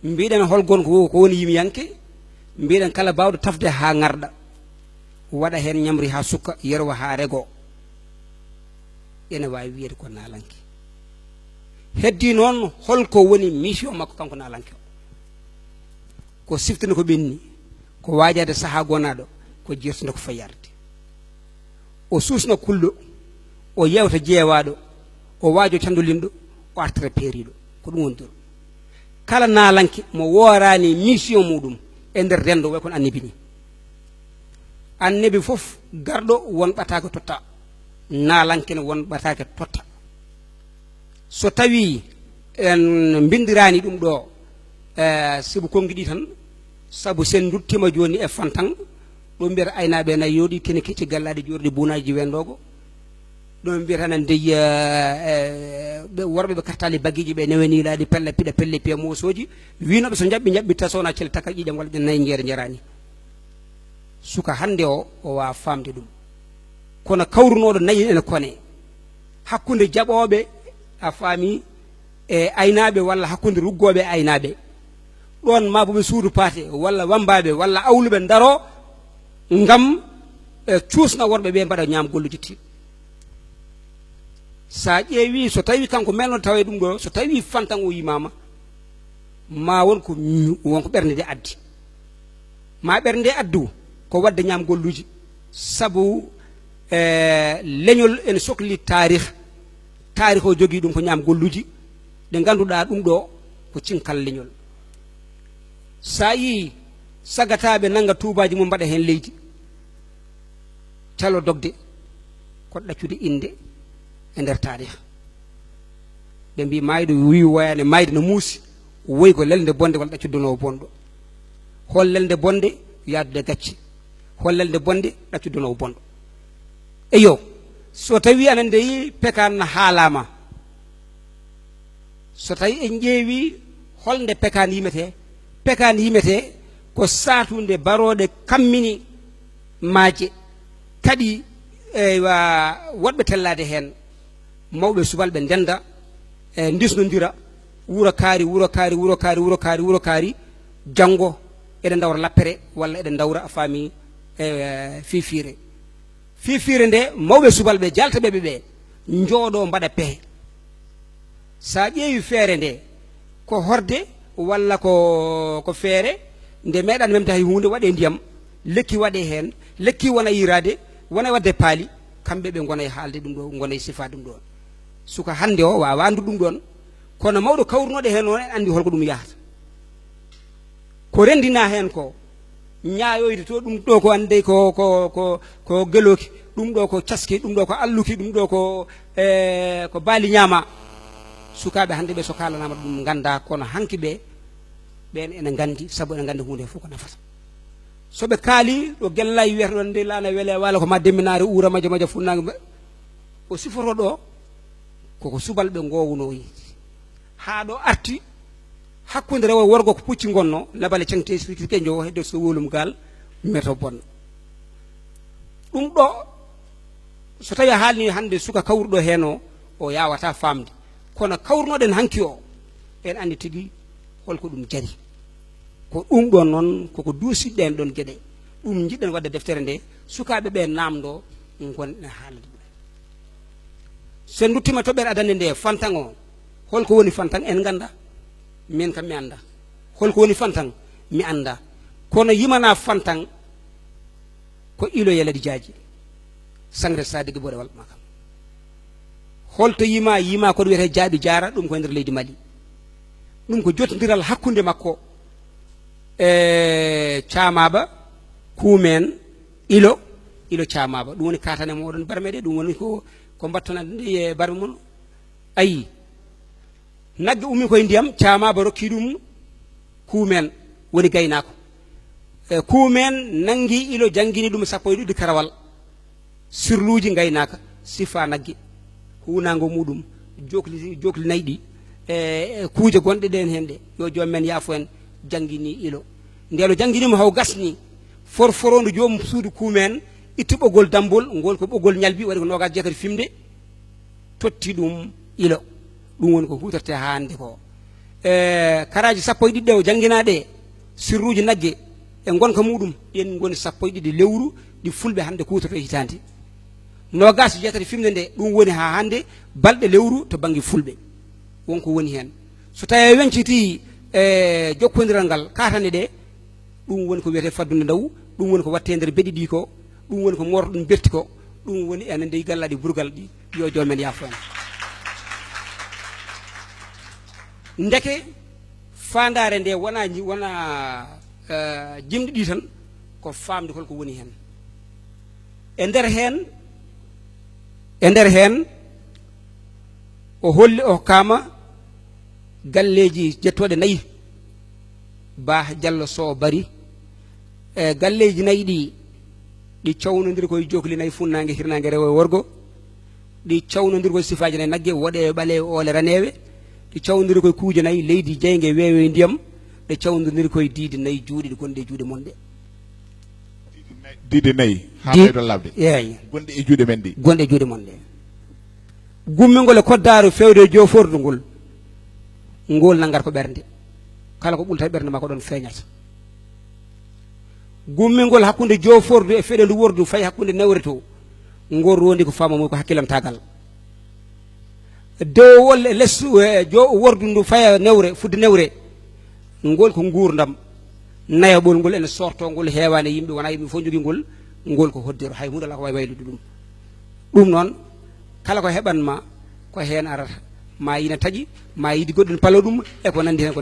mbiɗen holgon ko woni yimiyanke mbiɗen kala bawɗo tafde ha garɗa waɗa hen ñamri ha sukka yerwa ha rego ene wawi wiyede ko nalanke heddi noon holko woni mission makko kanko nalanke o ko siftinde ko ɓenni ko waajade saaha gonaɗo ko jertude ko fayarde o suusno kulɗo o yewta jeewaɗo o waajo candolinɗo o artira peeriɗo ko ɗum woni dor kala nalanke mo worani mission muɗum e nder rendo way kono annabi ni annabi fof garɗo won ɓatake totta nalanke ne won ɓatake totta so tawi en bindirani ɗum ɗo sibu kongiɗi tan sabu sen duttima joni e fantan ɗo mbiyata aynaɓe nayi yooɗi kene kecci gallaɗe jorɗi bunaji wendogo ɗo mbiyata nan dey worɓe ɓe kartali baguiji ɓe newenilaɗi pelle piɗa pelle piya mosoji winoɓe so jaɓɓitta sowona cele taka ƴiƴam walla ɗe nayi jeere jarani suka hande o wawa famde ɗum kono kawrunoɗo nayi ene kone hakkude jaɓoɓe a faami e aynaɓe walla hakkude ruggoɓe e aynaɓe ɗon ma boɓe suudu paate walla wambaɓe walla awluɓe daro ngam cuusna worɓe ɓe mbaɗa ñaam golluji tiɗ sa ƴeewi so tawi kanko melno tawe ɗum ɗo so tawi fantan o yimama ma wonko wonko ɓernde nde addi ma ɓernde nde addu ko wadde ñaam golluji sabu leñol ene sohli tarih o jogii ɗum ko ñaam golluji ɗe ganduɗa ɗum ɗo ko cinkal leñol sa yi sagataɓe nanga tubaji mum mbaɗa hen leydi calo dogde ko ɗaccude inde e nder tarih ɓe mbi mayɗo wi woyane mayde no muusi woyi ko lelde bonde walla ɗaccude no bonɗo hol lelde bonde yaadude gacce hol lelde bonde ɗaccude no bonɗo eyo so tawi anen ndeyi pekan haalama so tawi en ƴeewi holnde pekan yimete ko satunde baroɗe kammini maaje kadi woɗɓe tellade hen mawɓe subalɓe ndenda e disnodira wuro kaari janggo eɗen dawra lappere walla eɗen dawra faami fifire nde mawɓe subalɓe jaltaɓeɓe ɓe jooɗo mbaɗa pehe sa ƴeewi feere nde ko horde walla ko feere nde meeɗan memta hay hunde waɗe ndiyam lekki waɗe hen lekki wona yirade wona wadde paali kamɓe ɓe gona e haalde ɗum ɗo gona e sifade ɗum ɗon suka hande o wawa andu ɗum ɗon kono mawɗo kawrunoɗe hen on en andi holko ɗum yahata ko rendina hen ko ñaayoyde to ɗum ɗo ko ande ko geloki ɗum ɗo ko caski ɗum ɗo ko alluki ɗum ɗo ko baali ñaama sukaɓe hande ɓe so kalanama ɗum ganda kono hanki ɓe ɓen ene gandi saabu ene gandi hunde fof ko nafata soɓe kaali ɗo gellayi wiyata ɗon nde laana weele wala ko ma demminare uura maja funnage o sifoto ɗo koko subalɓe gowunoyi ha ɗo arti hakkude rewo worgo ko pucci gonno labale cengte keño hedde so wolum gal meto bonna ɗum ɗo so tawi haalni hande suka kawruɗo hen o yawata famde kono kawrunoɗen hanki o en andi tigui holko ɗum jari ko ɗum ɗon noon koko duusiɗen ɗon gueɗe ɗum jiɗɗen wadde deftere nde sukaɓe ɓe namdo gonɗe haalde ɗum sen duttima toɓɓere adande nde fantan o holko woni fantan en ganda min kam mi anda holko woni fantan mi anda kono yimana fantan ko ilo yeledi jaaji sangre sadigi boɗe walɓe makam holto yima koɗo wiyete jaaɓi jara ɗum ko nder leydi Mali ɗum ko jottodiral hakkude makko e camaba kuumen ilo camaba ɗum woni katane moɗon barmeɗe ɗum woni ko mbattonande e barme mon ayi nagge ummi koye ndiyam camaba rokki ɗum kuumen woni gaynako kuumen nangi ilo jangguini ɗum sappo e ɗiɗi karawal sirluji gaynaka sifa nagge hunago muɗum jokli nayyi ɗi e kuuje gonɗe ɗen hen ɗe yo joom men yaafo en jangguini ilo ndelo jangguinimo haw gasni forforondu joomum suudu kuumen itti ɓoggol dambol ngol ko ɓoggol ñalbi waɗi ko nogas jeetati fimde totti ɗum ilo ɗum woni ko hutorte hande ko karaji sappo e ɗiɗi o jannginaɗe sirruji nagge e gonka muɗum ɗen goni sappo e ɗiɗi lewru ɗi fulɓe hande kutoto e hitande nogas jeetati fimde nde ɗum woni ha hande balɗe lewru to banggue fulɓe wonko woni hen so tawi wenciti jokkodiral ngal katane ɗe ɗum woni ko wiyete faddude ndaw ɗum woni ko watte nder beɗi ɗi ko ɗum woni ko morɗo ɗum berti ko ɗum woni enen nde gallaɗi burgal ɗi yo jomen yaafo en ndeke fandare nde wona jimɗi ɗi tan ko famde holko woni hen e nder hen o holli o kama galleji jettoɗe nayyi ba Diallo Sow bari e galleji nayyi ɗi cawnodiri koye jokli nayyi funnague hirnague rewo e worgo ɗi cawnodiri koye sifaji nayi nagge woɗe ɓale oole ranewe ɗi cawnodiri koye kuuje nayyi leydi jeygue weewe ndiyam ɗe cawnodiri koye diide nayyi juuɗe ɗe gonɗe e juuɗe mon ɗe diide nayyi ha ɓeydo labde eyi gonɗe e juuɗe men ɗi gonɗe e juuɗe mon ɗe gummingol e koddaru fewde e jofordu ngol nangat ko ɓernde kala ko ɓulta e ɓernde ma ko ɗon feeñata gummingol hakkude jofordu e feɗendu wordu fayi hakkude newre to ngol rondi ko fama mum ko hakkilantagal dewol e less wordu ndu faya newre fudde newre ngol ko gurdam nayaɓol ngol ene sorto ngol heewani yimɓe wona yimɓe fof jogui ngol ko hoddiro hay hunde ala ko wawi waylude ɗum noon kala ko heɓanma ko hen arata ma yina taaƴi ma yiidi goɗɗo palo ɗum e ko nandi hen